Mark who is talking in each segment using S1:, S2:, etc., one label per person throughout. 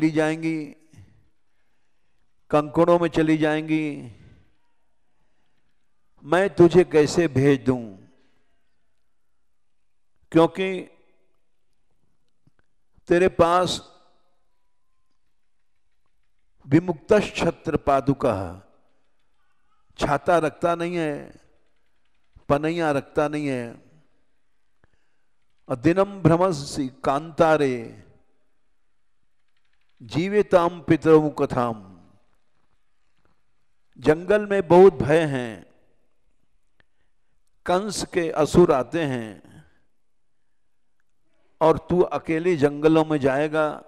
S1: चली जाएंगी, कंकड़ों में चली जाएंगी, मैं तुझे कैसे भेज दूं, क्योंकि तेरे पास विमुक्त छत्र पादुका, छाता रखता नहीं है, पनैया रखता नहीं है। दिनम भ्रमसि कांतारे जीविताम पितरौ कथाम। जंगल में बहुत भय हैं, कंस के असुर आते हैं, और तू अकेले जंगलों में जाएगा,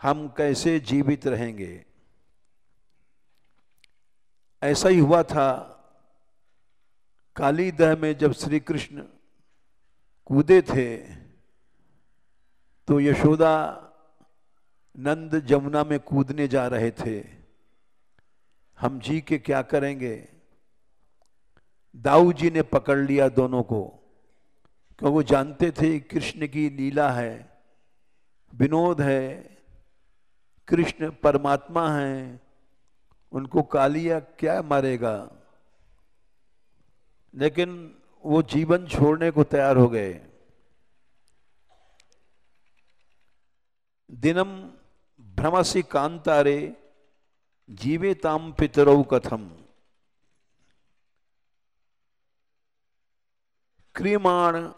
S1: हम कैसे जीवित रहेंगे। ऐसा ही हुआ था काली दह में, जब श्री कृष्ण कूदे थे तो यशोदा नंद जमुना में कूदने जा रहे थे। हम जी के क्या करेंगे। दाऊ जी ने पकड़ लिया दोनों को, क्योंकि वो जानते थे कृष्ण की लीला है, विनोद है, कृष्ण परमात्मा है, उनको कालिया क्या मारेगा। लेकिन वो जीवन छोड़ने को तैयार हो गए। दिनम भ्रमसि कांतारे जीवेताम पितरौ कथम। क्रियमाण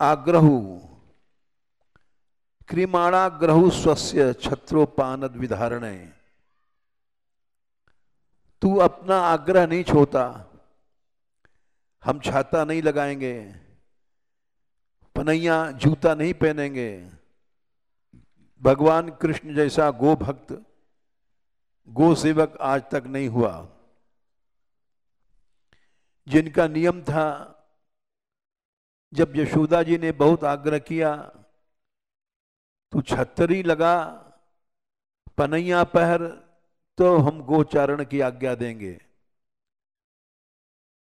S1: आग्रहु क्रियमाणाग्रहु स्वस्य छत्रोपानद विधारणे। तू अपना आग्रह नहीं छोड़ता, हम छाता नहीं लगाएंगे, पनैया जूता नहीं पहनेंगे। भगवान कृष्ण जैसा गो भक्त, गो सेवक आज तक नहीं हुआ, जिनका नियम था जब यशोदा जी ने बहुत आग्रह किया, तू छतरी लगा, पनैया पहर, तो हम गोचारण की आज्ञा देंगे।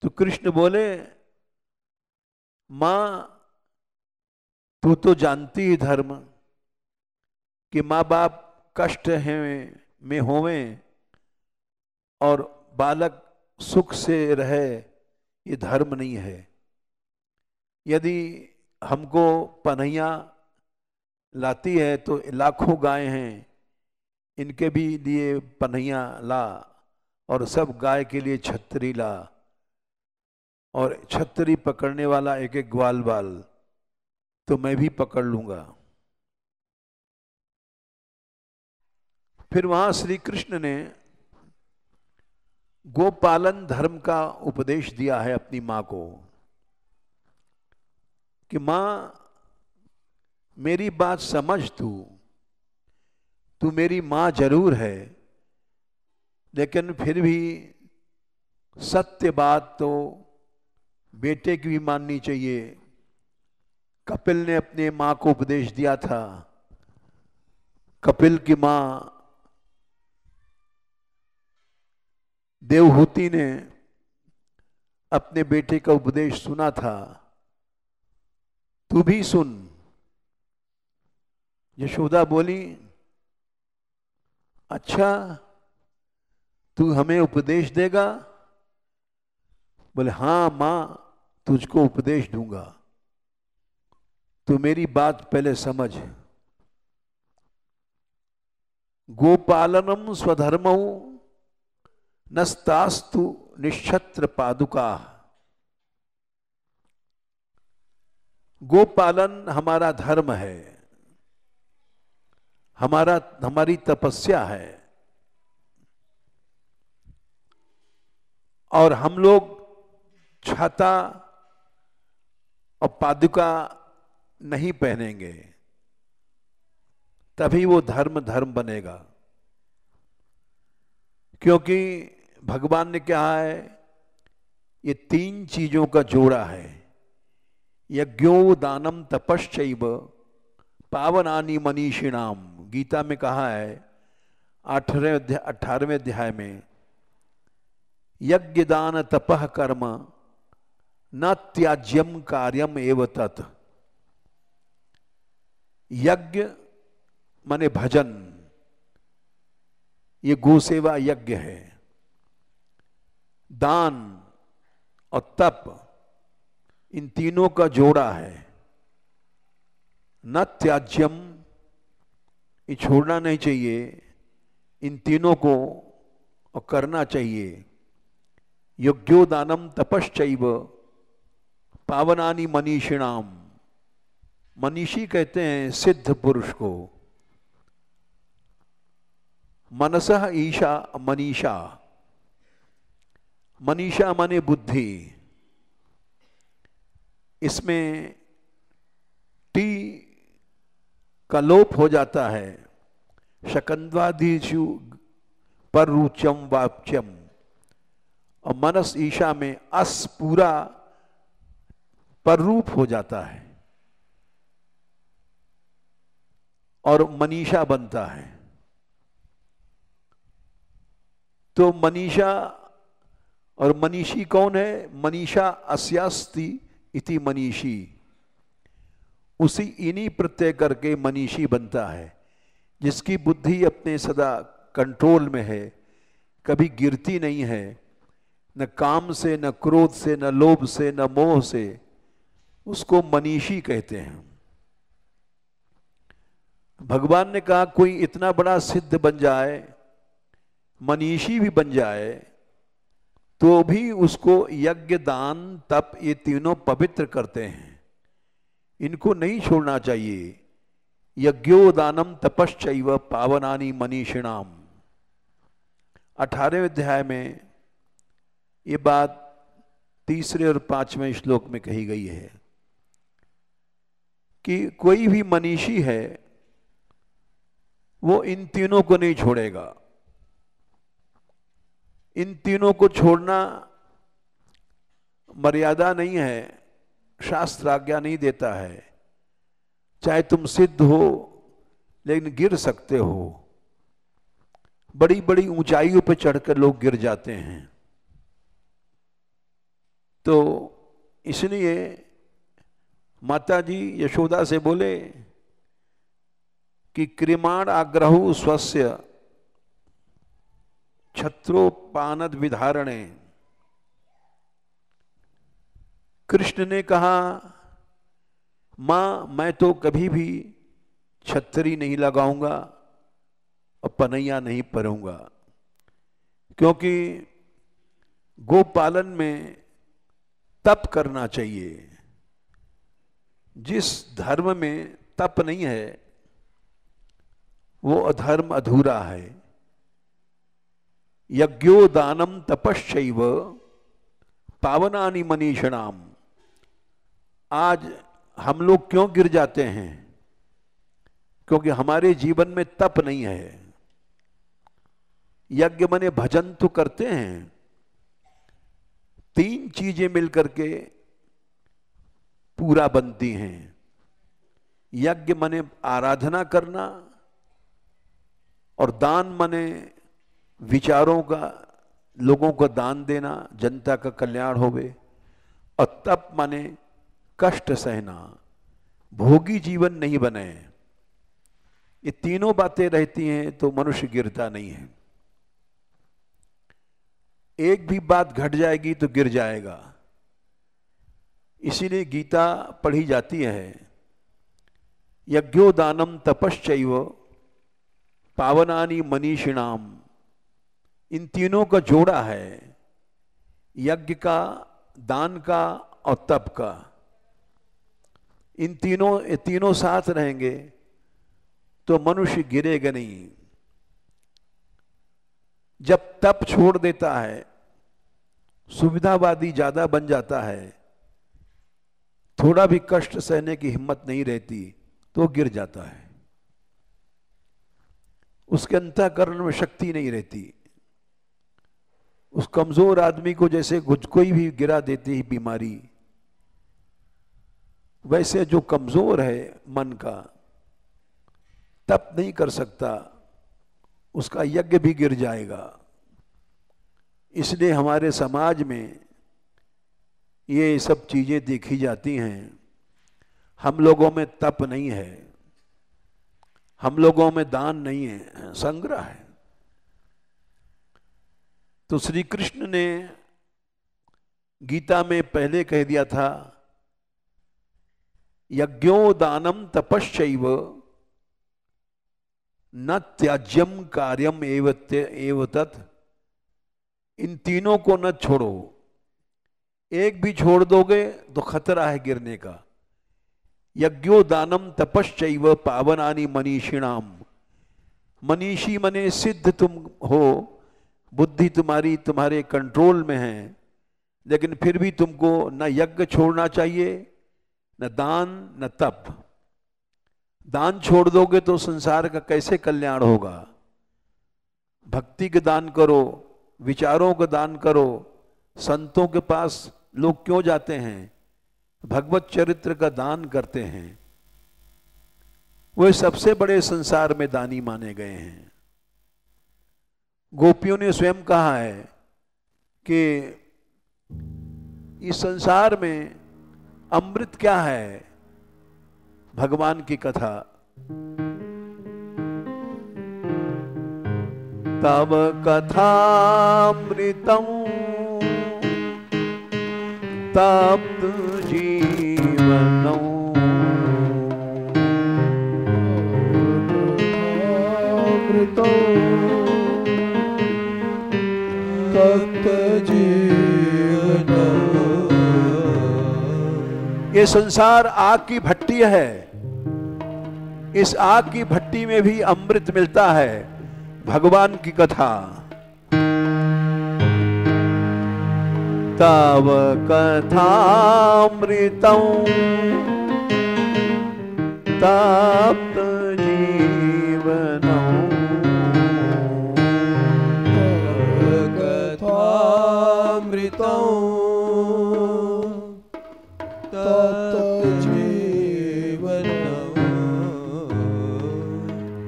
S1: तो कृष्ण बोले, मां तू तो जानती ही धर्म कि माँ बाप कष्ट हैं में होवें और बालक सुख से रहे, ये धर्म नहीं है। यदि हमको पनैया लाती है तो लाखों गाय हैं, इनके भी लिए पनैया ला, और सब गाय के लिए छतरी ला, और छतरी पकड़ने वाला एक एक ग्वाल बाल, तो मैं भी पकड़ लूंगा। फिर वहां श्री कृष्ण ने गोपालन धर्म का उपदेश दिया है अपनी मां को, कि मां मेरी बात समझ, तू मेरी मां जरूर है, लेकिन फिर भी सत्य बात तो बेटे की भी माननी चाहिए। कपिल ने अपने मां को उपदेश दिया था। कपिल की मां देवहूति ने अपने बेटे का उपदेश सुना था, तू भी सुन। यशोदा बोली, अच्छा तू हमें उपदेश देगा। बोले, हाँ मां, तुझको उपदेश दूंगा, तू मेरी बात पहले समझ। गोपालनम स्वधर्मौ नस्तास्तु निश्छत्र पादुका। गोपालन हमारा धर्म है, हमारी तपस्या है, और हम लोग छाता और पादुका नहीं पहनेंगे, तभी वो धर्म बनेगा। क्योंकि भगवान ने कहा है, ये तीन चीजों का जोड़ा है। यज्ञो दानम तपश्चैव पावनानि मनीषिणाम। गीता में कहा है 18वें अध्याय में, यज्ञ दान तपः कर्म न त्याज्यम कार्यम एव तत्। यज्ञ माने भजन, ये गो सेवा यज्ञ है। दान और तप, इन तीनों का जोड़ा है। न त्याज्यम, ये छोड़ना नहीं चाहिए, इन तीनों को और करना चाहिए। यज्ञो दानम तपश्चैव पावनानि मनीषिणाम, मनीषी कहते हैं सिद्ध पुरुष को। मनसः ईशा मनीषा, मनीषा माने बुद्धि, इसमें टी का लोप हो जाता है। शकंद्वादिषु पररुचम वाच्यम, और मनस ईशा में अस पूरा पररूप हो जाता है और मनीषा बनता है। तो मनीषा और मनीषी कौन है? मनीषा अस्यास्ति इति मनीषी, उसी इन्हीं प्रत्यय करके मनीषी बनता है, जिसकी बुद्धि अपने सदा कंट्रोल में है, कभी गिरती नहीं है, न काम से, न क्रोध से, न लोभ से, न मोह से, उसको मनीषी कहते हैं। भगवान ने कहा कोई इतना बड़ा सिद्ध बन जाए, मनीषी भी बन जाए, तो भी उसको यज्ञ दान तप ये तीनों पवित्र करते हैं, इनको नहीं छोड़ना चाहिए। यज्ञो दानम तपश्चैव पावनानि मनीषिणाम, 18वें अध्याय में ये बात 3 और 5वें श्लोक में कही गई है कि कोई भी मनीषी है वो इन तीनों को नहीं छोड़ेगा। इन तीनों को छोड़ना मर्यादा नहीं है, शास्त्र आज्ञा नहीं देता है। चाहे तुम सिद्ध हो लेकिन गिर सकते हो, बड़ी बड़ी ऊंचाइयों पर चढ़कर लोग गिर जाते हैं। तो इसलिए माता जी यशोदा से बोले कि क्रिमाण आग्रहु स्वस्य छत्रोपानद विधारणे। कृष्ण ने कहा मां मैं तो कभी भी छतरी नहीं लगाऊंगा और पनैया नहीं परूंगा, क्योंकि गोपालन में तप करना चाहिए। जिस धर्म में तप नहीं है वो अधर्म अधूरा है। यज्ञो दानम तपश्चैव पावनानि मनीषिणाम। आज हम लोग क्यों गिर जाते हैं? क्योंकि हमारे जीवन में तप नहीं है। यज्ञ माने भजन तो करते हैं, 3 चीजें मिलकर के पूरा बनती हैं। यज्ञ माने आराधना करना, और दान माने विचारों का, लोगों को दान देना, जनता का कल्याण होवे। और तप माने कष्ट सहना, भोगी जीवन नहीं बने। ये तीनों बातें रहती हैं तो मनुष्य गिरता नहीं है। एक भी बात घट जाएगी तो गिर जाएगा। इसीलिए गीता पढ़ी जाती है। यज्ञो दानम तपश्चैव पावनानि मनीषिणाम, इन तीनों का जोड़ा है, यज्ञ का, दान का और तप का। इन तीनों साथ रहेंगे तो मनुष्य गिरेगा नहीं। जब तप छोड़ देता है, सुविधावादी ज्यादा बन जाता है, थोड़ा भी कष्ट सहने की हिम्मत नहीं रहती तो गिर जाता है। उसके अंतःकरण में शक्ति नहीं रहती। उस कमजोर आदमी को जैसे कोई भी गिरा देती है बीमारी, वैसे जो कमजोर है मन का, तप नहीं कर सकता, उसका यज्ञ भी गिर जाएगा। इसलिए हमारे समाज में ये सब चीजें देखी जाती हैं। हम लोगों में तप नहीं है, हम लोगों में दान नहीं है, संग्रह है। तो श्री कृष्ण ने गीता में पहले कह दिया था, यज्ञो दानम तपश्चैव न त्याज्यम कार्यम एव तत्। इन तीनों को न छोड़ो, एक भी छोड़ दोगे तो खतरा है गिरने का। यज्ञो दानम तपश्चैव पावनानि मनीषिणाम। मनीषी मने सिद्ध तुम हो, बुद्धि तुम्हारी तुम्हारे कंट्रोल में है, लेकिन फिर भी तुमको न यज्ञ छोड़ना चाहिए, न दान, न तप। दान छोड़ दोगे तो संसार का कैसे कल्याण होगा। भक्ति का दान करो, विचारों का दान करो। संतों के पास लोग क्यों जाते हैं? भगवत चरित्र का दान करते हैं। वे सबसे बड़े संसार में दानी माने गए हैं। गोपियों ने स्वयं कहा है कि इस संसार में अमृत क्या है? भगवान की कथा। तव कथामृतम् तप्त जीवनौ। तप्त जीवनौ। ये संसार आग की भट्टी है। इस आग की भट्टी में भी अमृत मिलता है, भगवान की कथा। तव कथामृतं तप्त जीवनौ। तव कथामृतं तप्त जीवनौ।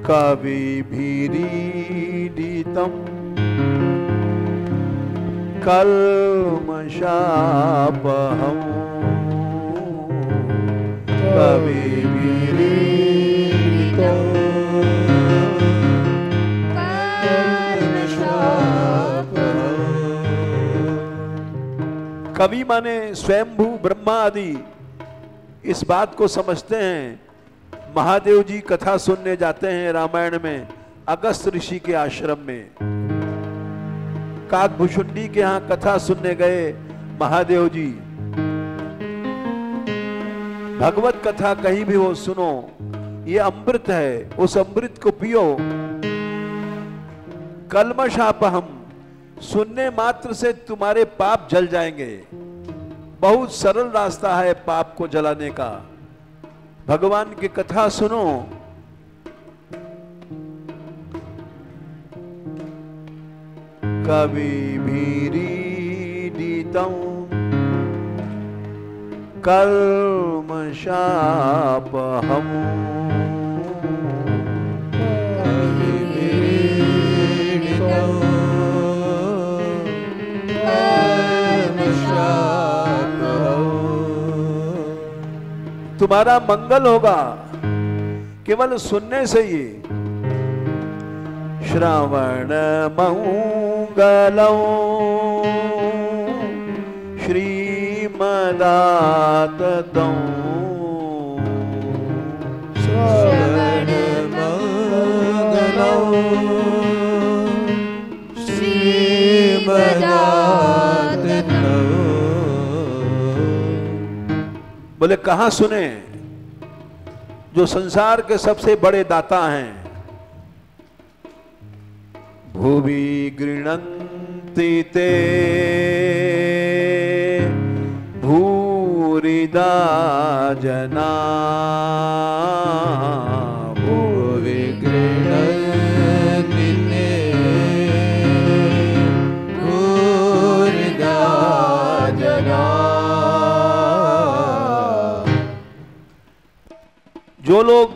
S1: कविभिरीडितं कल्मषापहं। कविभिरीडितं कल्मषापहं। कवि माने स्वयंभू ब्रह्मा आदि इस बात को समझते हैं। महादेव जी कथा सुनने जाते हैं रामायण में, अगस्त ऋषि के आश्रम में। काकभूषुंडी के यहां कथा सुनने गए महादेव जी। भगवत कथा कहीं भी हो सुनो, ये अमृत है, उस अमृत को पियो। कल्मषापहम, सुनने मात्र से तुम्हारे पाप जल जाएंगे। बहुत सरल रास्ता है पाप को जलाने का। भगवान की कथा सुनो। कविभिरीडितं कल्मषापहम्। कविभिरीडितं कल्मषापहम्। तुम्हारा मंगल होगा केवल सुनने से ही। श्रवण मंगलौ श्रीमदाततौ। श्रवण मंगलौ श्रीमदाततौ। बोले कहां सुने? जो संसार के सबसे बड़े दाता हैं। भुवि गृह्णन्ति ते भूरिदा जना। भुवि गृह्णन्ति ते भूरिदा जना। जो लोग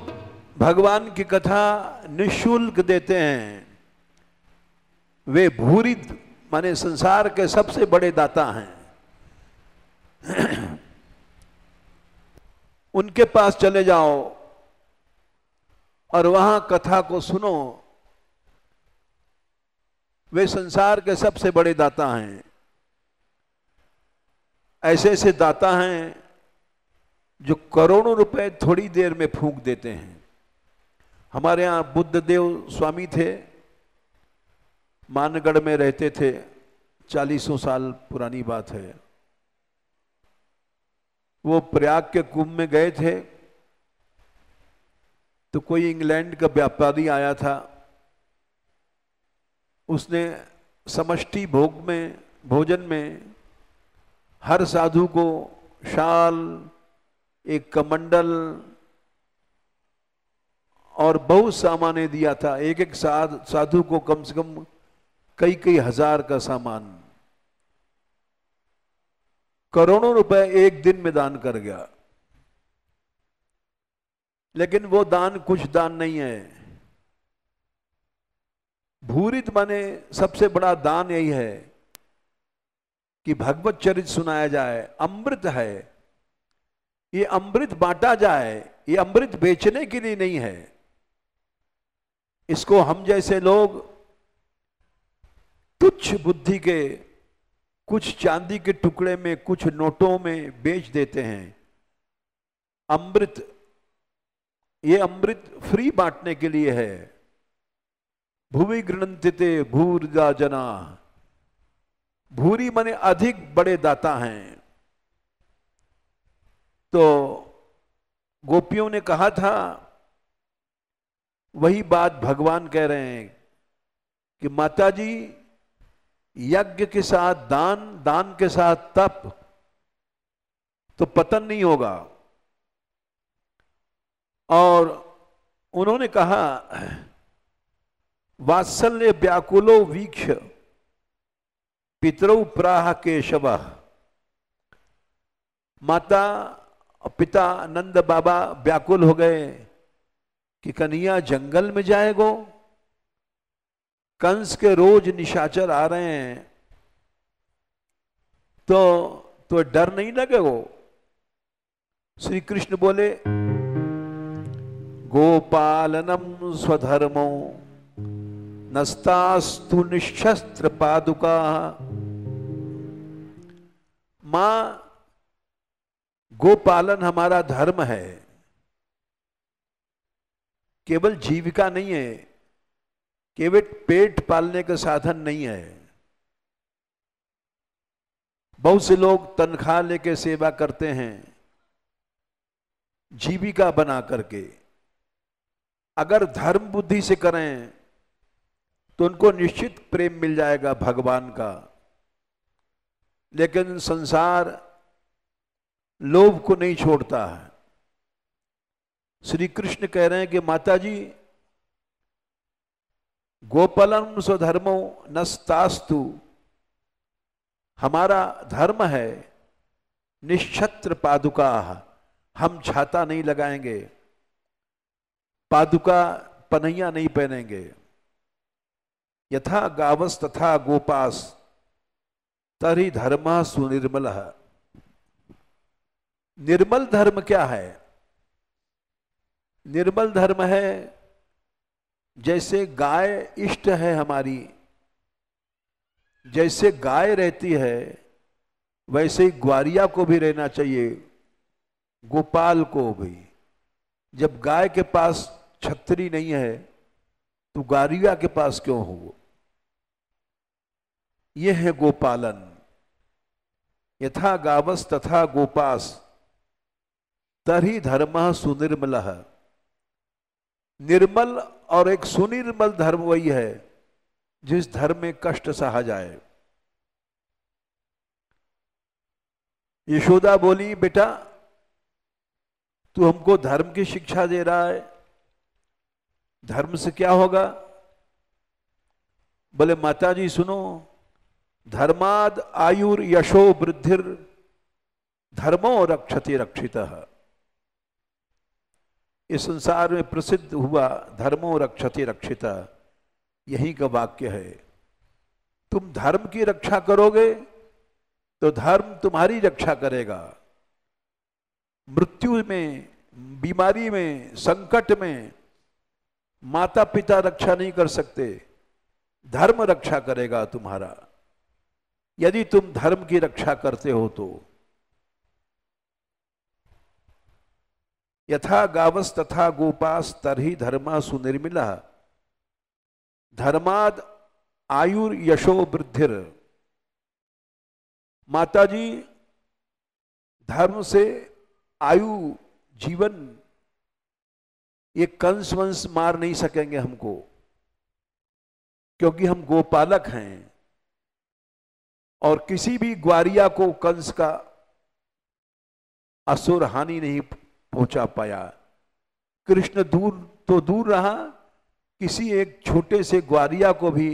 S1: भगवान की कथा निःशुल्क देते हैं, वे भूरिद माने संसार के सबसे बड़े दाता हैं। उनके पास चले जाओ, और वहां कथा को सुनो। वे संसार के सबसे बड़े दाता हैं। ऐसे ऐसे दाता हैं जो करोड़ों रुपए थोड़ी देर में फूंक देते हैं। हमारे यहाँ बुद्ध देव स्वामी थे, मानगढ़ में रहते थे, 40 साल पुरानी बात है। वो प्रयाग के कुंभ में गए थे तो कोई इंग्लैंड का व्यापारी आया था। उसने समष्टि भोजन में हर साधु को शाल, एक कमंडल और बहुत सामान दिया था। एक एक साधु को कम से कम कई कई हजार का सामान, करोड़ों रुपए एक दिन में दान कर गया। लेकिन वो दान कुछ दान नहीं है। भूरित माने सबसे बड़ा दान यही है कि भगवत चरित सुनाया जाए। अमृत है, ये अमृत बांटा जाए। ये अमृत बेचने के लिए नहीं है। इसको हम जैसे लोग तुच्छ बुद्धि के कुछ चांदी के टुकड़े में, कुछ नोटों में बेच देते हैं। अमृत, ये अमृत फ्री बांटने के लिए है। भुवि गृणन्ति भूरिदा जना। भूरी माने अधिक बड़े दाता हैं। तो गोपियों ने कहा था, वही बात भगवान कह रहे हैं कि माता जी, यज्ञ के साथ दान, दान के साथ तप, तो पतन नहीं होगा। और उन्होंने कहा, वात्सल्य व्याकुलो वीक्ष पितरौ प्राह केशव। माता और पिता नंद बाबा व्याकुल हो गए कि कन्हैया जंगल में जाएगो। कंस के रोज निशाचर आ रहे हैं, तो डर नहीं लगेगो। श्री कृष्ण बोले, गोपालनम स्वधर्मो नस्तास्तु निशस्त्र पादुका। मां, गोपालन हमारा धर्म है, केवल जीविका नहीं है, केवल पेट पालने का साधन नहीं है। बहुत से लोग तनख्वाह लेके सेवा करते हैं, जीविका बना करके। अगर धर्म बुद्धि से करें तो उनको निश्चित प्रेम मिल जाएगा भगवान का। लेकिन संसार लोभ को नहीं छोड़ता है। श्री कृष्ण कह रहे हैं कि माता जी, गोपालम स्वधर्मो नस्तास्तु, हमारा धर्म है निश्छत्र पादुका। हम छाता नहीं लगाएंगे, पादुका पनैया नहीं पहनेंगे। यथा गावस तथा गोपास तरी धर्म सुनिर्मल। निर्मल धर्म क्या है? निर्मल धर्म है, जैसे गाय इष्ट है हमारी, जैसे गाय रहती है वैसे ही ग्वारिया को भी रहना चाहिए, गोपाल को भी। जब गाय के पास छतरी नहीं है तो ग्वारिया के पास क्यों हो? यह है गोपालन। यथा गावस तथा गोपास तरी धर्म सुनिर्मल। निर्मल और एक सुनिर्मल धर्म वही है जिस धर्म में कष्ट सहा जाए। यशोदा बोली, बेटा तू हमको धर्म की शिक्षा दे रहा है, धर्म से क्या होगा? बोले, माता जी सुनो, धर्माद आयुर यशो वृद्धिर धर्मो रक्षति रक्षितः। इस संसार में प्रसिद्ध हुआ धर्मो रक्षति रक्षितः, यही का वाक्य है। तुम धर्म की रक्षा करोगे तो धर्म तुम्हारी रक्षा करेगा। मृत्यु में, बीमारी में, संकट में माता पिता रक्षा नहीं कर सकते, धर्म रक्षा करेगा तुम्हारा, यदि तुम धर्म की रक्षा करते हो तो। यथा गावस तथा गोपास तरही धर्मा सुनिर्मिला, धर्माद आयुर यशो वृद्धिर। माता जी, धर्म से आयु, जीवन, ये कंस वंश मार नहीं सकेंगे हमको, क्योंकि हम गोपालक हैं। और किसी भी ग्वारिया को कंस का असुर हानि नहीं पहुंचा पाया। कृष्ण दूर तो दूर रहा, किसी एक छोटे से ग्वारिया को भी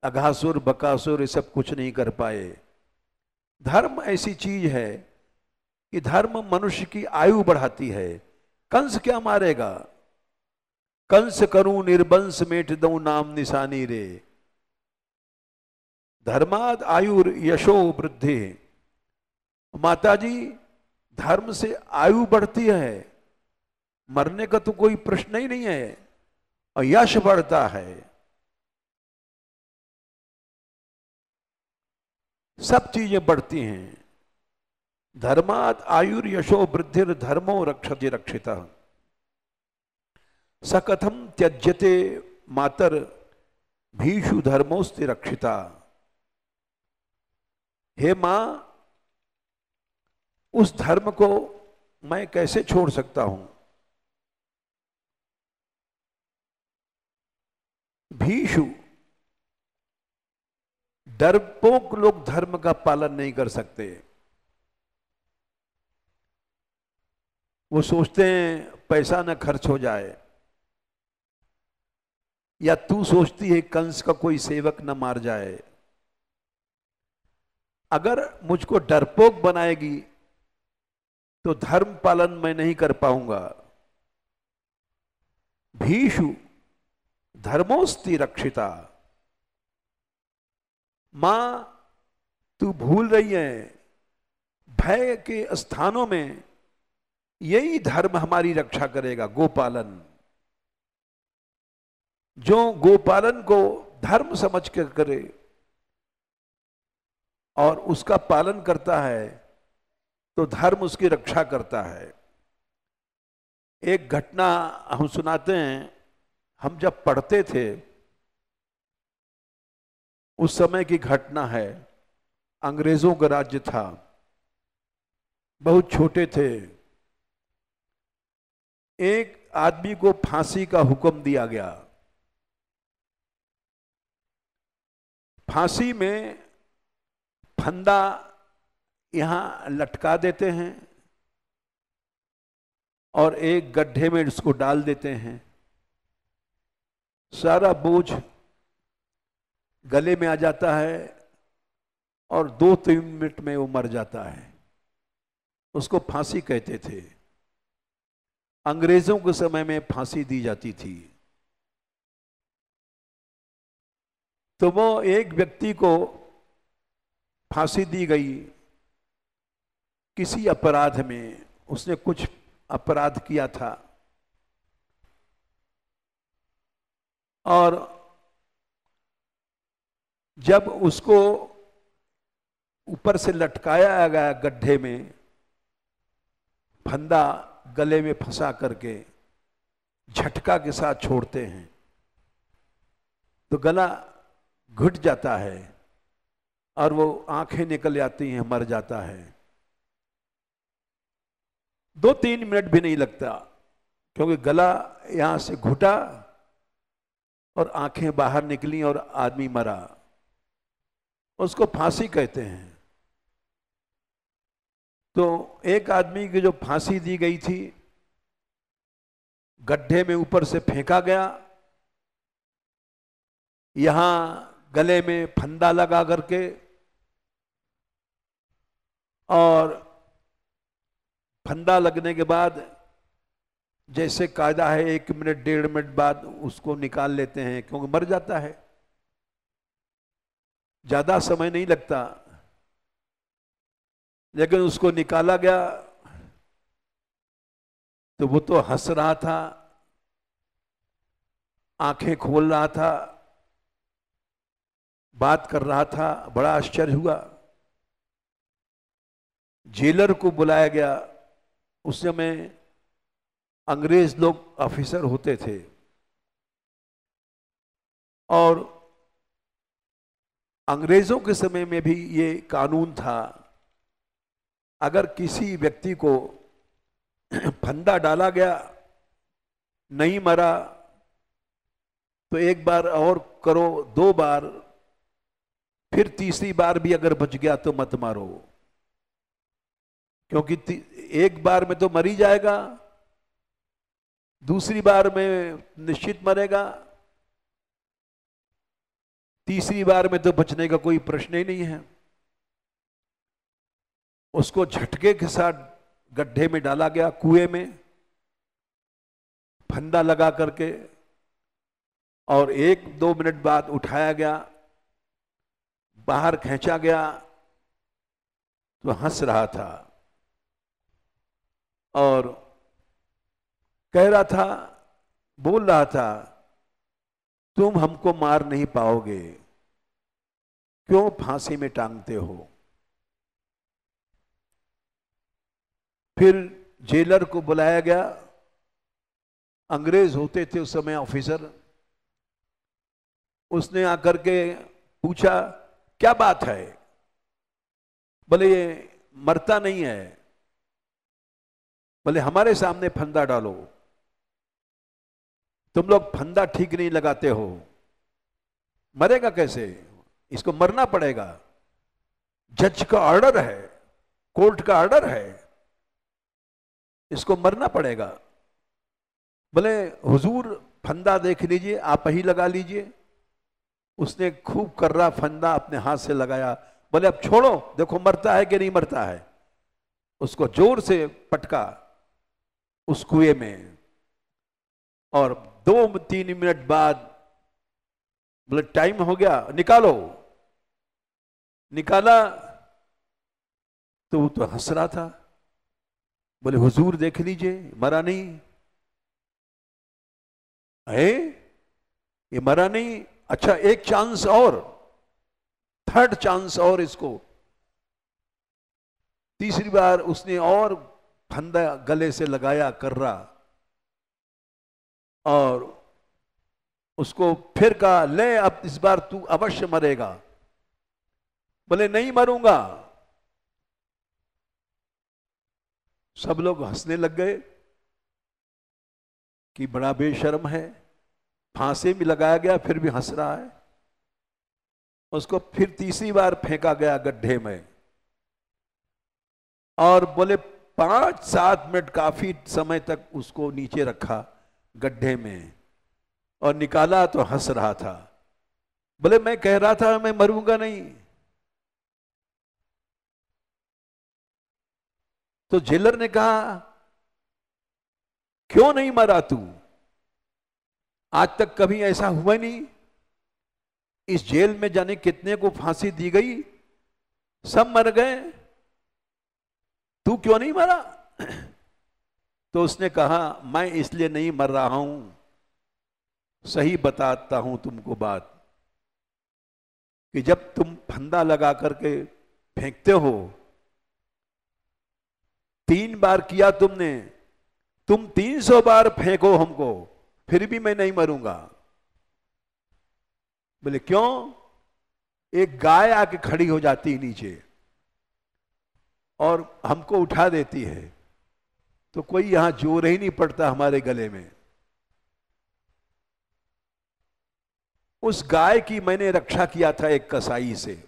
S1: अघासुर बकासुर ये सब कुछ नहीं कर पाए। धर्म ऐसी चीज है कि धर्म मनुष्य की आयु बढ़ाती है। कंस क्या मारेगा? कंस करूं निर्वंश मेट दऊं नाम निशानी रे, धर्माद आयुर यशो वृद्धि। माता जी, धर्म से आयु बढ़ती है, मरने का तो कोई प्रश्न ही नहीं है, और यश बढ़ता है। सब चीजें बढ़ती हैं। धर्मात आयुर यशो वृद्धिर धर्मो रक्षति रक्षिता। सकथम त्यज्यते मातर भीषु धर्मोस्ति रक्षिता। हे मां, उस धर्म को मैं कैसे छोड़ सकता हूं? भीषु, डरपोक लोग धर्म का पालन नहीं कर सकते। वो सोचते हैं पैसा न खर्च हो जाए, या तू सोचती है कंस का कोई सेवक न मार जाए। अगर मुझको डरपोक बनाएगी तो धर्म पालन मैं नहीं कर पाऊंगा। भीषु धर्मोस्ति रक्षिता। मां, तू भूल रही है, भय के स्थानों में यही धर्म हमारी रक्षा करेगा। गोपालन, जो गोपालन को धर्म समझ कर करे और उसका पालन करता है तो धर्म उसकी रक्षा करता है। एक घटना हम सुनाते हैं। हम जब पढ़ते थे उस समय की घटना है। अंग्रेजों का राज्य था, बहुत छोटे थे। एक आदमी को फांसी का हुक्म दिया गया। फांसी में फंदा यहां लटका देते हैं और एक गड्ढे में उसको डाल देते हैं। सारा बोझ गले में आ जाता है और 2-3 मिनट में वो मर जाता है। उसको फांसी कहते थे। अंग्रेजों के समय में फांसी दी जाती थी। तो वो एक व्यक्ति को फांसी दी गई किसी अपराध में। उसने कुछ अपराध किया था और जब उसको ऊपर से लटकाया गया गड्ढे में, फंदा गले में फंसा करके झटका के साथ छोड़ते हैं तो गला घुट जाता है और वो आंखें निकल आती हैं, मर जाता है। 2-3 मिनट भी नहीं लगता, क्योंकि गला यहां से घुटा और आंखें बाहर निकली और आदमी मरा। उसको फांसी कहते हैं। तो एक आदमी की जो फांसी दी गई थी, गड्ढे में ऊपर से फेंका गया, यहां गले में फंदा लगा करके, और फंदा लगने के बाद जैसे कायदा है 1 मिनट 1.5 मिनट बाद उसको निकाल लेते हैं, क्योंकि मर जाता है। ज्यादा समय नहीं लगता, लेकिन उसको निकाला गया तो वो तो हंस रहा था आंखें खोल रहा था, बात कर रहा था। बड़ा आश्चर्य हुआ। जेलर को बुलाया गया। उस समय अंग्रेज लोग ऑफिसर होते थे और अंग्रेजों के समय में भी ये कानून था, अगर किसी व्यक्ति को फंदा डाला गया, नहीं मरा, तो एक बार और करो, 2 बार, फिर तीसरी बार भी अगर बच गया तो मत मारो, क्योंकि एक बार में तो मर ही जाएगा, दूसरी बार में निश्चित मरेगा, तीसरी बार में तो बचने का कोई प्रश्न ही नहीं है। उसको झटके के साथ गड्ढे में डाला गया, कुएं में फंदा लगा करके, और 1-2 मिनट बाद उठाया गया, बाहर खींचा गया तो हंस रहा था और कह रहा था, बोल रहा था, तुम हमको मार नहीं पाओगे, क्यों फांसी में टांगते हो। फिर जेलर को बुलाया गया। अंग्रेज होते थे उस समय ऑफिसर। उसने आकर के पूछा, क्या बात है। बोले ये मरता नहीं है। बोले हमारे सामने फंदा डालो। तुम लोग फंदा ठीक नहीं लगाते हो, मरेगा कैसे, इसको मरना पड़ेगा, जज का ऑर्डर है, कोर्ट का ऑर्डर है, इसको मरना पड़ेगा। बोले हुजूर फंदा देख लीजिए, आप ही लगा लीजिए। उसने खूब कर्रा फंदा अपने हाथ से लगाया। बोले अब छोड़ो, देखो मरता है कि नहीं मरता है। उसको जोर से पटका उस कुएं में, और 2-3 मिनट बाद बोले टाइम हो गया, निकालो। निकाला तो वो तो हंस रहा था। बोले हुजूर देख लीजिए, मरा नहीं है, ये मरा नहीं। अच्छा एक चांस और, 3rd चांस और इसको। तीसरी बार उसने और फंदा गले से लगाया कर्रा, और उसको फिर कहा, ले अब इस बार तू अवश्य मरेगा। बोले नहीं मरूंगा। सब लोग हंसने लग गए कि बड़ा बेशर्म है, फांसी भी लगाया गया फिर भी हंस रहा है। उसको फिर तीसरी बार फेंका गया गड्ढे में, और बोले 5-7 मिनट काफी समय तक उसको नीचे रखा गड्ढे में, और निकाला तो हंस रहा था। बोले मैं कह रहा था मैं मरूंगा नहीं। तो जेलर ने कहा, क्यों नहीं मरा तू, आज तक कभी ऐसा हुआ नहीं। इस जेल में जाने कितने को फांसी दी गई, सब मर गए, तू क्यों नहीं मरा। तो उसने कहा, मैं इसलिए नहीं मर रहा हूं, सही बताता हूं तुमको बात, कि जब तुम फंदा लगा करके फेंकते हो, 3 बार किया तुमने, तुम 300 बार फेंको हमको, फिर भी मैं नहीं मरूंगा। बोले क्यों। एक गाय आके खड़ी हो जाती है नीचे और हमको उठा देती है, तो कोई यहां जोर ही नहीं पड़ता हमारे गले में। उस गाय की मैंने रक्षा किया था एक कसाई से।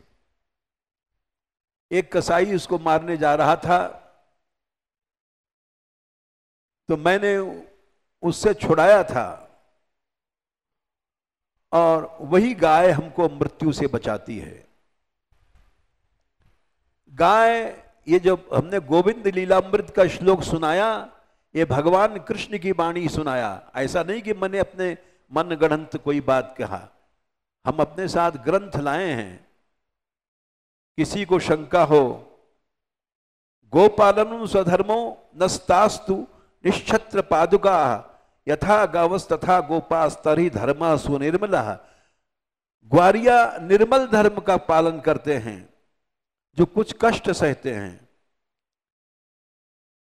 S1: एक कसाई उसको मारने जा रहा था, तो मैंने उससे छुड़ाया था, और वही गाय हमको मृत्यु से बचाती है। गाय, ये जो हमने गोविंद लीलामृत का श्लोक सुनाया, ये भगवान कृष्ण की वाणी सुनाया। ऐसा नहीं कि मैंने अपने मन गढ़ंत कोई बात कहा, हम अपने साथ ग्रंथ लाए हैं। किसी को शंका हो, गोपालनु स्वधर्मो नस्तास्तु निश्छत्र पादुका यथा गावस तथा गोपास तरी धर्म सुनिर्मला। ग्वारिया निर्मल धर्म का पालन करते हैं, जो कुछ कष्ट सहते हैं।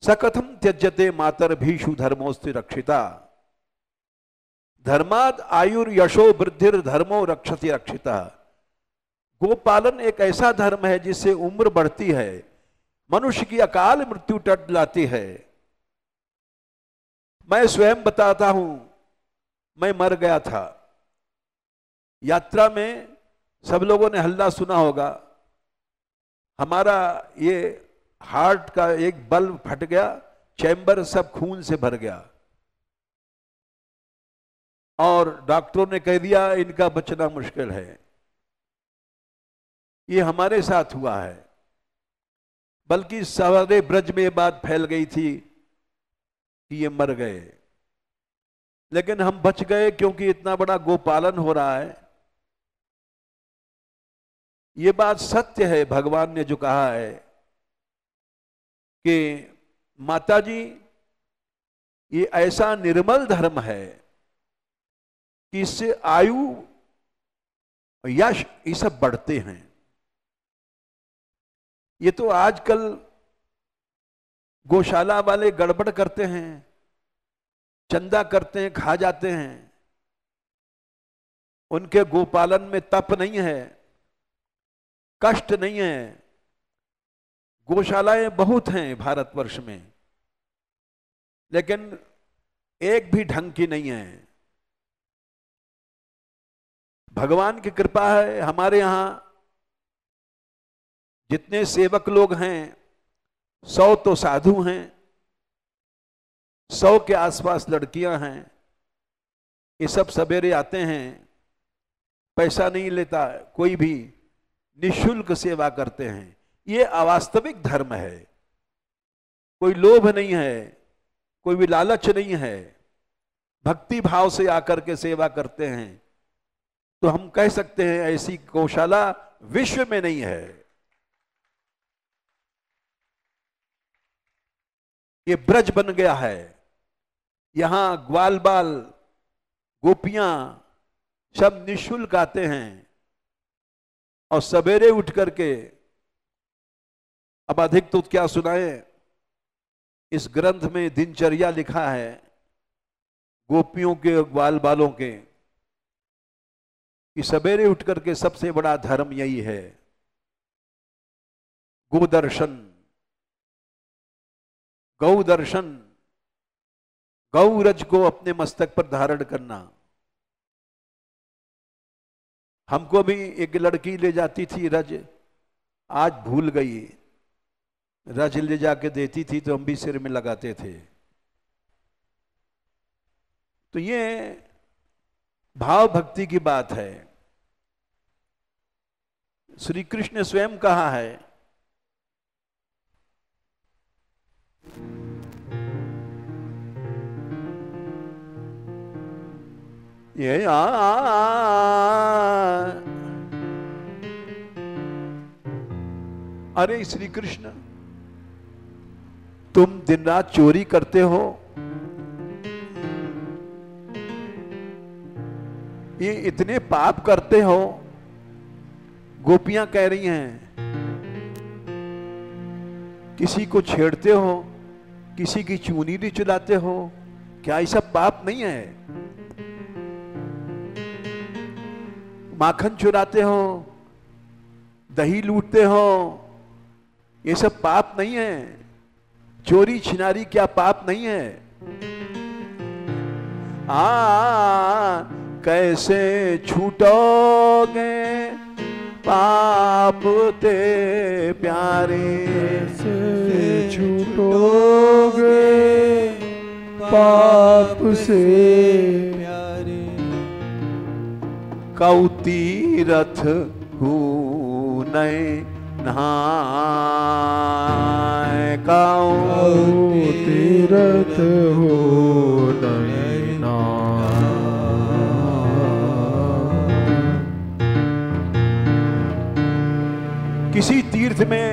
S1: सकथम त्यज्यते मातर भीषु धर्मोस्ति रक्षिता। धर्माद आयुर यशो वृद्धिर धर्मो रक्षति रक्षिता। गोपालन एक ऐसा धर्म है जिससे उम्र बढ़ती है, मनुष्य की अकाल मृत्यु टट लाती है। मैं स्वयं बताता हूं, मैं मर गया था यात्रा में, सब लोगों ने हल्ला सुना होगा। हमारा ये हार्ट का एक बल्ब फट गया, चैम्बर सब खून से भर गया और डॉक्टरों ने कह दिया इनका बचना मुश्किल है। ये हमारे साथ हुआ है, बल्कि सारे ब्रज में ये बात फैल गई थी कि ये मर गए, लेकिन हम बच गए क्योंकि इतना बड़ा गोपालन हो रहा है। ये बात सत्य है, भगवान ने जो कहा है कि माता जी ये ऐसा निर्मल धर्म है कि इससे आयु यश ये सब बढ़ते हैं। ये तो आजकल गौशाला वाले गड़बड़ करते हैं, चंदा करते हैं, खा जाते हैं। उनके गोपालन में तप नहीं है, कष्ट नहीं है। गौशालाएं बहुत हैं भारतवर्ष में, लेकिन एक भी ढंग की नहीं है। भगवान की कृपा है, हमारे यहां जितने सेवक लोग हैं 100 तो साधु हैं, 100 के आसपास लड़कियां हैं। ये सब सवेरे आते हैं, पैसा नहीं लेता कोई भी, निःशुल्क सेवा करते हैं। ये अवास्तविक धर्म है, कोई लोभ नहीं है, कोई भी लालच नहीं है, भक्ति भाव से आकर के सेवा करते हैं। तो हम कह सकते हैं ऐसी गौशाला विश्व में नहीं है। ये ब्रज बन गया है, यहां ग्वाल बाल गोपियां सब निःशुल्क आते हैं और सवेरे उठ करके, अब अधिक तो क्या सुनाए, इस ग्रंथ में दिनचर्या लिखा है गोपियों के ग्वाल बालों के, कि सवेरे उठ करके सबसे बड़ा धर्म यही है गोदर्शन, गौ दर्शन, गौ रज को अपने मस्तक पर धारण करना। हमको भी एक लड़की ले जाती थी रज, आज भूल गई, रज ले जाके देती थी तो हम भी सिर में लगाते थे। तो ये भाव भक्ति की बात है। श्री कृष्ण ने स्वयं कहा है, ये अरे श्री कृष्ण, तुम दिन रात चोरी करते हो, ये इतने पाप करते हो। गोपियां कह रही हैं, किसी को छेड़ते हो, किसी की चुनीरी चुलाते हो, क्या ये सब पाप नहीं है? माखन चुराते हो, दही लूटते हो, ये सब पाप नहीं है? चोरी छिनारी क्या पाप नहीं है? कैसे छूटोगे पाप ते प्यारे,
S2: से छूटोगे पाप से प्यारे।
S1: कौ तीरथ नए नहाए, कौ
S2: तीरथ हो नए
S1: किसी तीर्थ में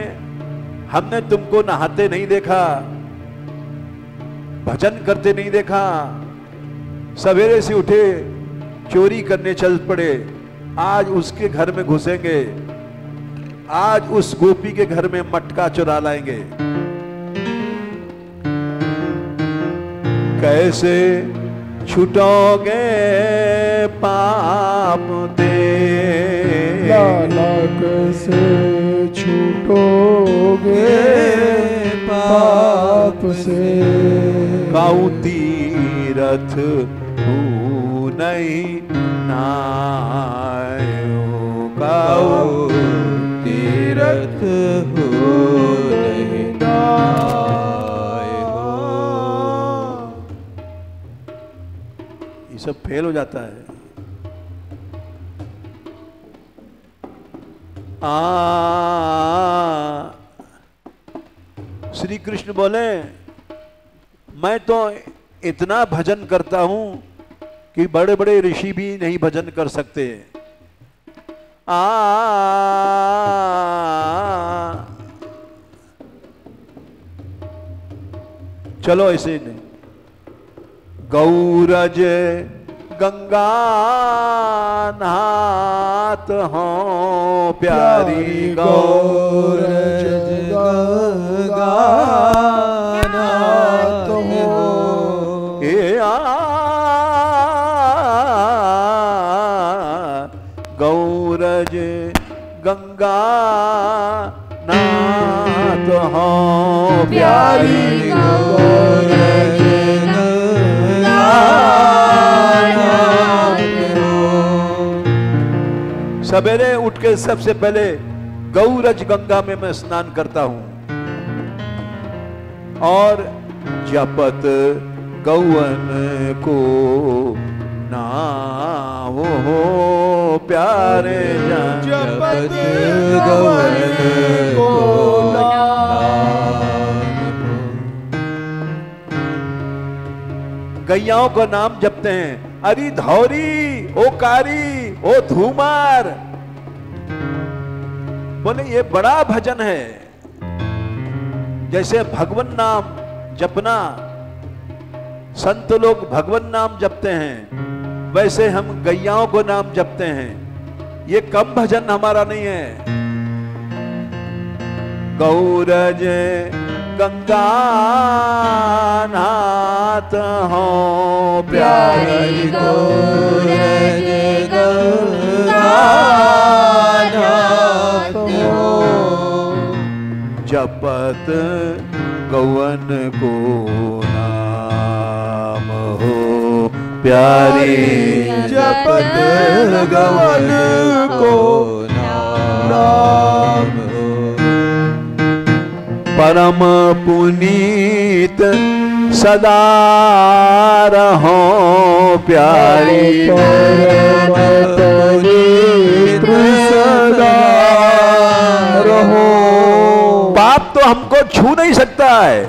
S1: हमने तुमको नहाते नहीं देखा, भजन करते नहीं देखा, सवेरे से उठे, चोरी करने चल पड़े, आज उसके घर में घुसेंगे, आज उस गोपी के घर में मटका चुरा लाएंगे। कैसे छुटोगे पाप दे,
S2: लाला कैसे छूटोगे पाप से।
S1: काऊ तीरथ तू नहीं नायो, काऊ
S2: तीरथ हो नहीं नायो।
S1: ये सब फेल हो जाता है। श्री कृष्ण बोले, मैं तो इतना भजन करता हूं कि बड़े बड़े ऋषि भी नहीं भजन कर सकते। चलो ऐसे नहीं, गौरज गंगा नहात हो प्यारी,
S2: गौरज गंगा नहात हो।
S1: गौरज गंगा नाथ हो प्यारी,
S2: गौरज गंगा
S1: सवेरे उठ के सबसे पहले गौरज गंगा में मैं स्नान करता हूं और जपत गौवन को नाम हो प्यारे जन,
S2: जपत गौवन को
S1: गैयाओं का नाम जपते हैं, अरे धौरी, ओ कारी, ओ धूमार। बोले ये बड़ा भजन है। जैसे भगवन नाम जपना, संत लोग भगवन नाम जपते हैं, वैसे हम गैयाओं को नाम जपते हैं। ये कम भजन हमारा नहीं है। गौरज गंगा नाथ हो प्यारी,
S2: गौरज गंगा नाथ हो।
S1: जपत गौवन को नाम हो प्यारी,
S2: जपत गौवन को नाम हो।
S1: परम पुनीत सदा रहो प्यारी,
S2: परम पुनीत सदा रहो।
S1: पाप तो हमको छू नहीं सकता है।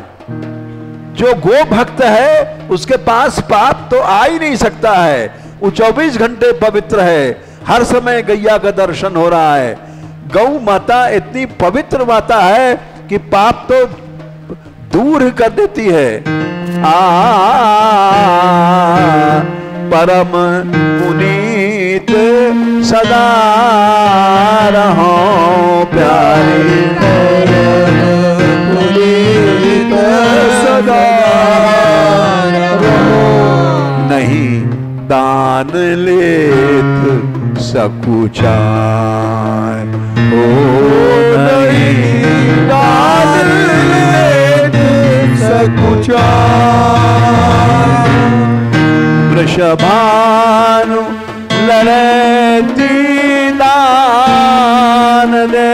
S1: जो गो भक्त है उसके पास पाप तो आ ही नहीं सकता है। वो 24 घंटे पवित्र है, हर समय गैया का दर्शन हो रहा है। गौ माता इतनी पवित्र माता है कि पाप तो दूर कर देती है। परम पुनीत सदा रहो प्यारी,
S2: पुनीत सदा रहो।
S1: नहीं दान लेत सकुचाय, ओ नहीं दान लेत
S2: सकुचाय।
S1: वृषभानु लड़ती दान दे,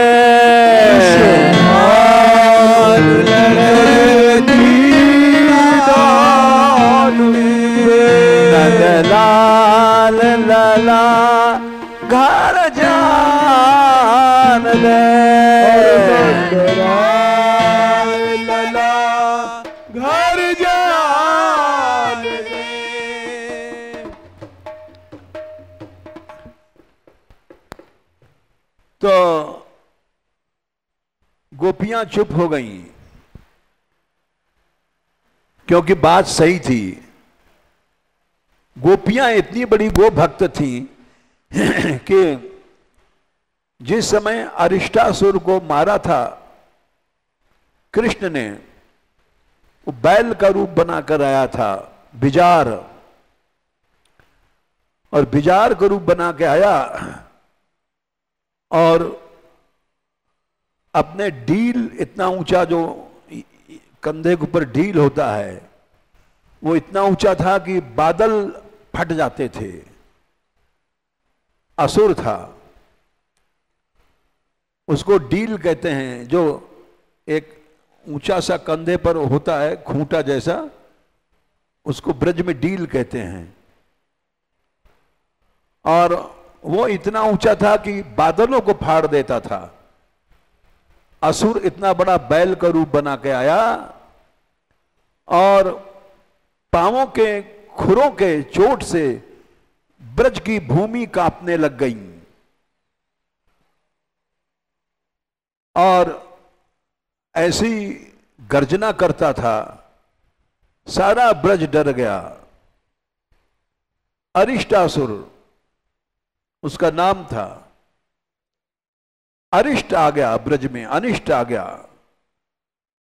S1: लाल लला घर जान दे,
S2: लला घर जान दे।
S1: तो गोपियां चुप हो गईं, क्योंकि बात सही थी। गोपियां इतनी बड़ी गो भक्त थी कि जिस समय अरिष्टासुर को मारा था कृष्ण ने, वो बैल का रूप बनाकर आया था, बिजार, और बिजार का रूप बना के आया और अपने डील, इतना ऊंचा जो कंधे के ऊपर डील होता है, वो इतना ऊंचा था कि बादल फट जाते थे। असुर था, उसको डील कहते हैं, जो एक ऊंचा सा कंधे पर होता है, खूंटा जैसा, उसको ब्रज में डील कहते हैं। और वो इतना ऊंचा था कि बादलों को फाड़ देता था। असुर इतना बड़ा बैल का रूप बना के आया और पांवों के खुरों के चोट से ब्रज की भूमि कांपने लग गई और ऐसी गर्जना करता था, सारा ब्रज डर गया। अरिष्टासुर उसका नाम था। अरिष्ट आ गया ब्रज में, अनिष्ट आ गया।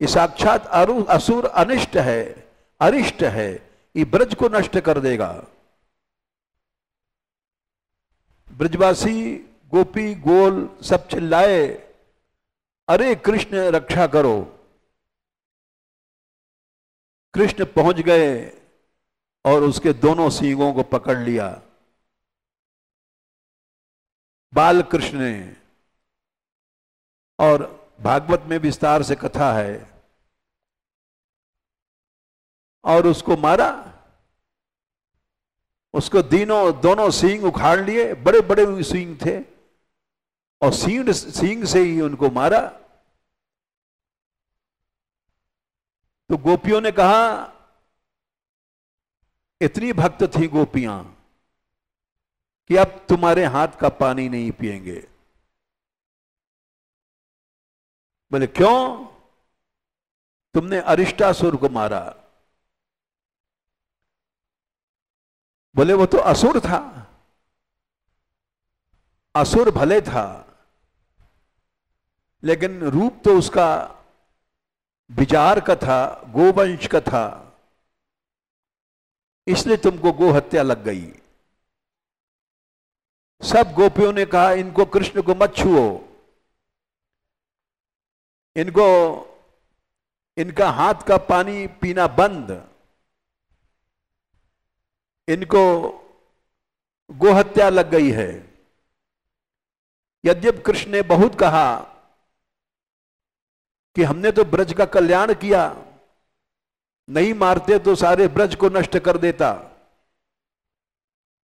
S1: ये साक्षात असुर अनिष्ट है, अरिष्ट है, ये ब्रज को नष्ट कर देगा। ब्रजवासी गोपी गोल सब चिल्लाए, अरे कृष्ण रक्षा करो। कृष्ण पहुंच गए और उसके दोनों सींगों को पकड़ लिया बाल कृष्ण ने। और भागवत में विस्तार से कथा है। और उसको मारा, उसको दोनों सींग उखाड़ लिए, बड़े बड़े सींग थे, और सींग से ही उनको मारा। तो गोपियों ने कहा, इतनी भक्त थी गोपियां कि अब तुम्हारे हाथ का पानी नहीं पिएंगे। बोले क्यों? तुमने अरिष्टासुर को मारा। बोले वो तो असुर था। असुर भले था, लेकिन रूप तो उसका विचार का था, गोवंश का था, इसलिए तुमको गो हत्या लग गई। सब गोपियों ने कहा, इनको कृष्ण को मत छुओ, इनको, इनका हाथ का पानी पीना बंद, इनको गोहत्या लग गई है। यद्यप कृष्ण ने बहुत कहा कि हमने तो ब्रज का कल्याण किया, नहीं मारते तो सारे ब्रज को नष्ट कर देता,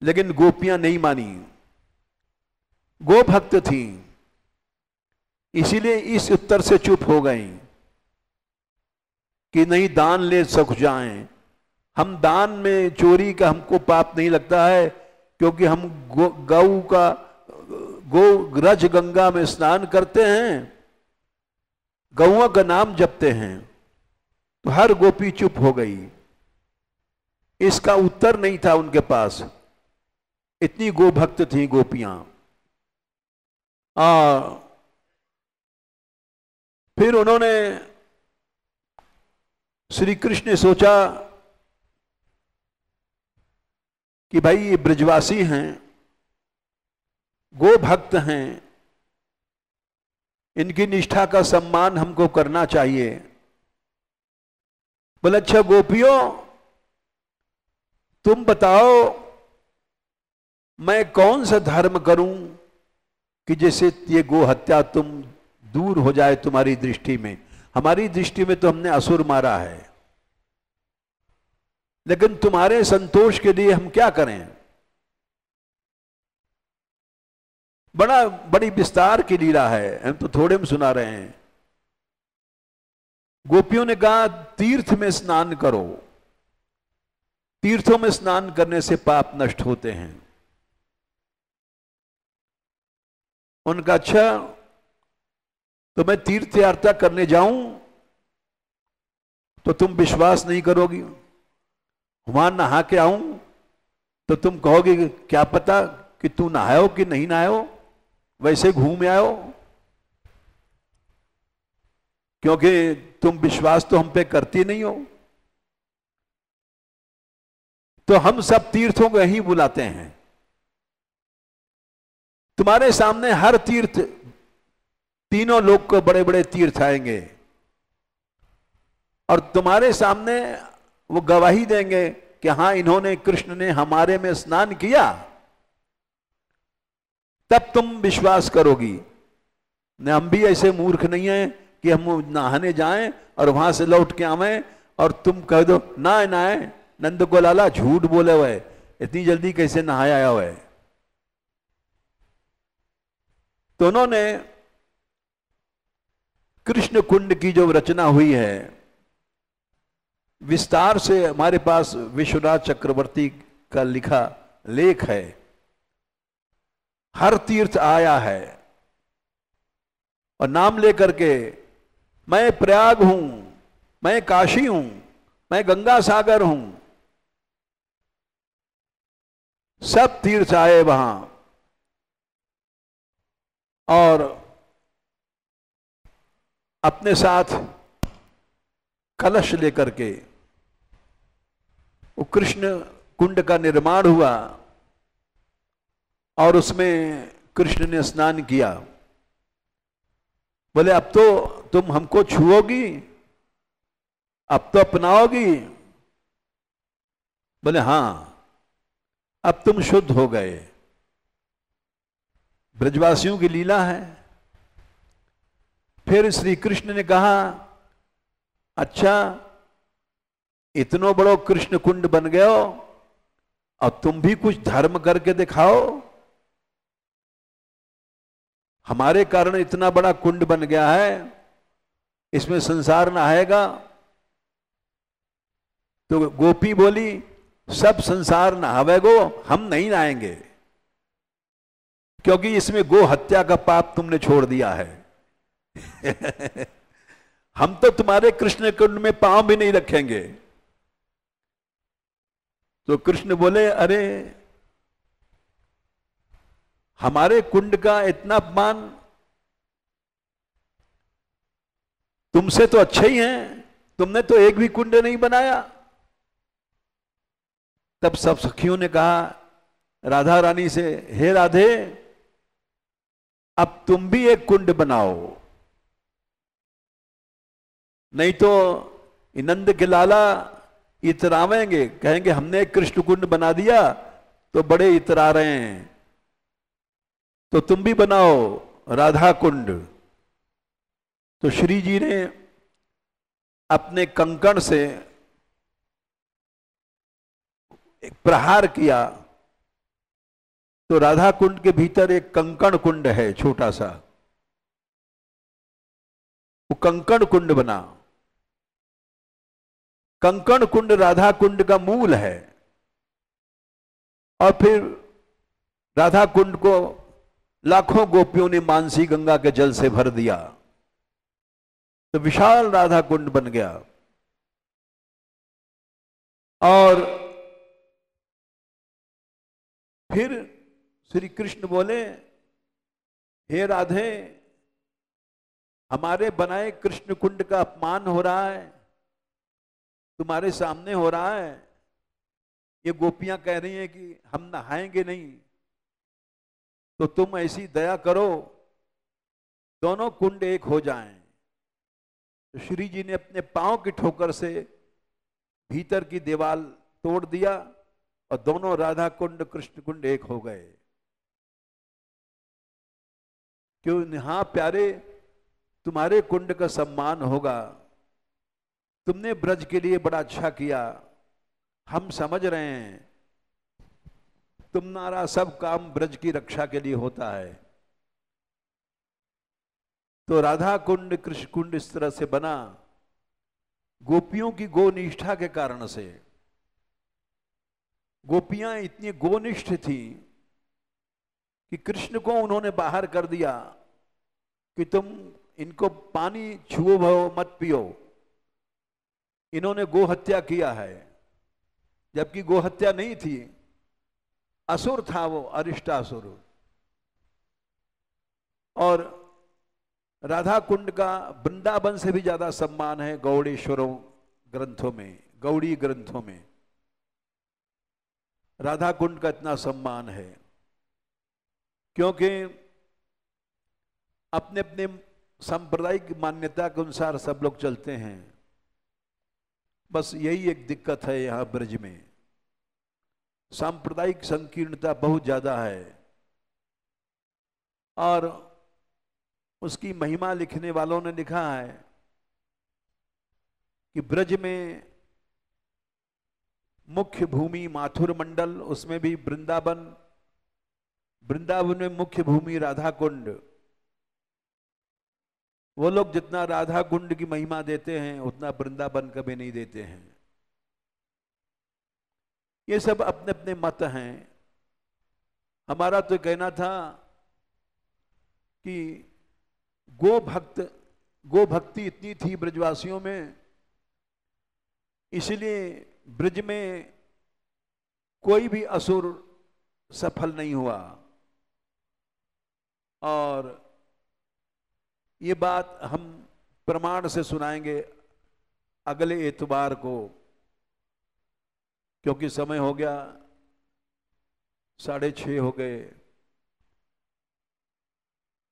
S1: लेकिन गोपियां नहीं मानी, गो भक्त थी, इसीलिए इस उत्तर से चुप हो गई कि नहीं दान ले सक जाएं। हम दान में चोरी का हमको पाप नहीं लगता है, क्योंकि हम गौ का गो रज गंगा में स्नान करते हैं, गौओं का नाम जपते हैं। तो हर गोपी चुप हो गई, इसका उत्तर नहीं था उनके पास, इतनी गोभक्त थी गोपियां। फिर उन्होंने, श्री कृष्ण ने सोचा कि भाई ये ब्रजवासी हैं, गो भक्त हैं, इनकी निष्ठा का सम्मान हमको करना चाहिए। बोले अच्छा गोपियों, तुम बताओ मैं कौन सा धर्म करूं कि जैसे ये गो हत्या तुम दूर हो जाए तुम्हारी दृष्टि में। हमारी दृष्टि में तो हमने असुर मारा है, लेकिन तुम्हारे संतोष के लिए हम क्या करें? बड़ी विस्तार की लीला है, हम तो थोड़े में सुना रहे हैं। गोपियों ने कहा तीर्थ में स्नान करो, तीर्थों में स्नान करने से पाप नष्ट होते हैं। उनका अच्छा, तो मैं तीर्थ यात्रा करने जाऊं तो तुम विश्वास नहीं करोगी, वहां नहा के आऊं तो तुम कहोगे कि क्या पता कि तू नहायो कि नहीं नहायो, वैसे घूम आयो, क्योंकि तुम विश्वास तो हम पे करती नहीं हो। तो हम सब तीर्थों को यही बुलाते हैं। तुम्हारे सामने हर तीर्थ, तीनों लोग को बड़े बड़े तीर्थ आएंगे और तुम्हारे सामने वो गवाही देंगे कि हां इन्होंने, कृष्ण ने हमारे में स्नान किया, तब तुम विश्वास करोगी। न हम भी ऐसे मूर्ख नहीं हैं कि हम नहाने जाएं और वहां से लौट के आवें और तुम कह दो ना नहाए, नंद को लाला झूठ बोले हुए, इतनी जल्दी कैसे नहाया आया हुआ है। तो उन्होंने कृष्ण कुंड की जो रचना हुई है, विस्तार से हमारे पास विश्वनाथ चक्रवर्ती का लिखा लेख है। हर तीर्थ आया है और नाम लेकर के, मैं प्रयाग हूं, मैं काशी हूं, मैं गंगा सागर हूं, सब तीर्थ आए वहां और अपने साथ कलश लेकर के वो कृष्ण कुंड का निर्माण हुआ और उसमें कृष्ण ने स्नान किया। बोले अब तो तुम हमको छुओगी, अब तो अपनाओगी? बोले हां, अब तुम शुद्ध हो गए। ब्रजवासियों की लीला है। फिर श्री कृष्ण ने कहा, अच्छा इतनो बड़ो कृष्ण कुंड बन गए हो और तुम भी कुछ धर्म करके दिखाओ। हमारे कारण इतना बड़ा कुंड बन गया है, इसमें संसार नहाएगा। तो गोपी बोली, सब संसार नहावेगो, हम नहीं नहाएंगे, क्योंकि इसमें गो हत्या का पाप तुमने छोड़ दिया है। हम तो तुम्हारे कृष्ण कुंड में पांव भी नहीं रखेंगे। तो कृष्ण बोले, अरे हमारे कुंड का इतना अपमान, तुमसे तो अच्छे ही हैं, तुमने तो एक भी कुंड नहीं बनाया। तब सब सखियों ने कहा राधा रानी से, हे राधे, अब तुम भी एक कुंड बनाओ, नहीं तो नंद के लाला इतरावेंगे, कहेंगे हमने एक कृष्ण कुंड बना दिया तो बड़े इतरा रहे हैं, तो तुम भी बनाओ राधा कुंड। तो श्री जी ने अपने कंकण से एक प्रहार किया, तो राधा कुंड के भीतर एक कंकण कुंड है छोटा सा, वो कंकण कुंड बना। कंकण कुंड राधा कुंड का मूल है। और फिर राधा कुंड को लाखों गोपियों ने मानसी गंगा के जल से भर दिया, तो विशाल राधा कुंड बन गया। और फिर श्री कृष्ण बोले, हे राधे, हमारे बनाए कृष्ण कुंड का अपमान हो रहा है, तुम्हारे सामने हो रहा है। ये गोपियां कह रही हैं कि हम नहाएंगे नहीं, तो तुम ऐसी दया करो दोनों कुंड एक हो जाएं। तो श्री जी ने अपने पांव की ठोकर से भीतर की दीवार तोड़ दिया और दोनों राधा कुंड कृष्ण कुंड एक हो गए। क्यों? हाँ प्यारे, तुम्हारे कुंड का सम्मान होगा, तुमने ब्रज के लिए बड़ा अच्छा किया, हम समझ रहे हैं, तुम्हारा सब काम ब्रज की रक्षा के लिए होता है। तो राधा कुंड कृष्ण कुंड इस तरह से बना, गोपियों की गोनिष्ठा के कारण से। गोपियां इतनी गोनिष्ठ थी कि कृष्ण को उन्होंने बाहर कर दिया कि तुम इनको पानी छुओ भो मत पियो, इन्होंने गो हत्या किया है, जबकि गो हत्या नहीं थी। असुर था वो, अरिष्टासुर। और राधा कुंड का वृंदावन से भी ज्यादा सम्मान है गौड़ेश्वरों ग्रंथों में, गौड़ी ग्रंथों में राधा कुंड का इतना सम्मान है, क्योंकि अपने अपने सांप्रदायिक मान्यता के अनुसार सब लोग चलते हैं। बस यही एक दिक्कत है यहां ब्रज में, सांप्रदायिक संकीर्णता बहुत ज्यादा है। और उसकी महिमा लिखने वालों ने लिखा है कि ब्रज में मुख्य भूमि माथुर मंडल, उसमें भी वृंदावन, वृंदावन में मुख्य भूमि राधा कुंड। वो लोग जितना राधा कुंड की महिमा देते हैं उतना वृंदावन कभी नहीं देते हैं। ये सब अपने अपने मत हैं। हमारा तो कहना था कि गो भक्ति इतनी थी ब्रजवासियों में, इसलिए ब्रज में कोई भी असुर सफल नहीं हुआ। और ये बात हम प्रमाण से सुनाएंगे अगले एतवार को, क्योंकि समय हो गया, 6:30 हो गए।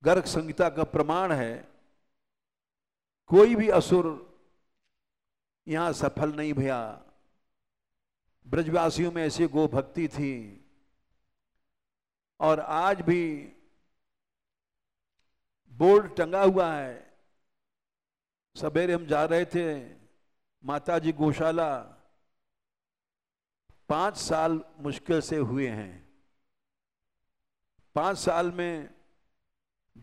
S1: गर्ग संहिता का प्रमाण है, कोई भी असुर यहां सफल नहीं भया। ब्रजवासियों में ऐसी गो भक्ति थी। और आज भी बोर्ड टंगा हुआ है। सवेरे हम जा रहे थे माताजी गौशाला, 5 साल मुश्किल से हुए हैं। 5 साल में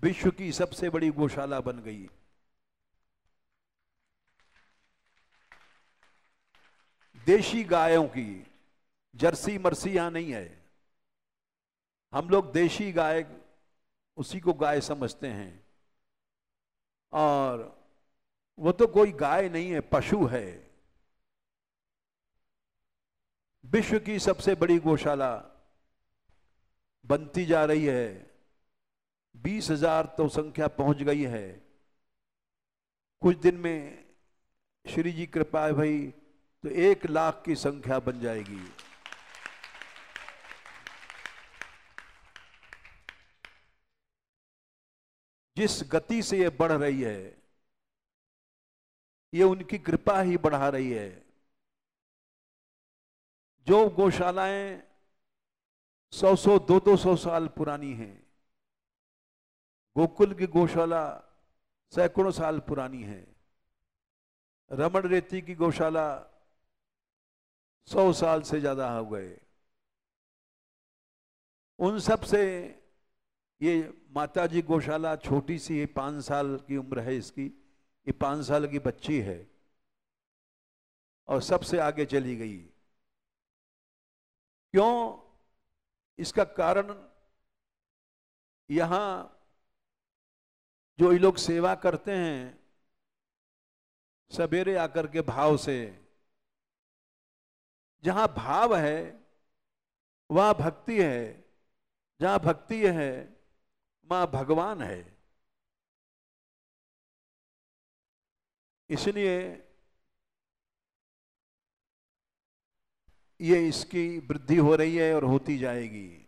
S1: विश्व की सबसे बड़ी गौशाला बन गई। देशी गायों की, जर्सी मर्सी यहां नहीं है। हम लोग देशी गाय उसी को गाय समझते हैं, और वो तो कोई गाय नहीं है, पशु है। विश्व की सबसे बड़ी गौशाला बनती जा रही है। 20,000 तो संख्या पहुंच गई है। कुछ दिन में श्री जी कृपा है भाई तो 1 लाख की संख्या बन जाएगी। जिस गति से ये बढ़ रही है, ये उनकी कृपा ही बढ़ा रही है। जो गौशालाएं 100-100, 200-200 साल पुरानी हैं, गोकुल की गौशाला सैकड़ों साल पुरानी है। रमण रेती की गौशाला 100 साल से ज्यादा हो गए। उन सब से ये माताजी गौशाला छोटी सी है, 5 साल की उम्र है इसकी। ये 5 साल की बच्ची है और सबसे आगे चली गई। क्यों? इसका कारण यहां जो ये लोग सेवा करते हैं सवेरे आकर के भाव से, जहां भाव है वहां भक्ति है, जहां भक्ति है वहां भगवान है। इसलिए ये इसकी वृद्धि हो रही है और होती जाएगी।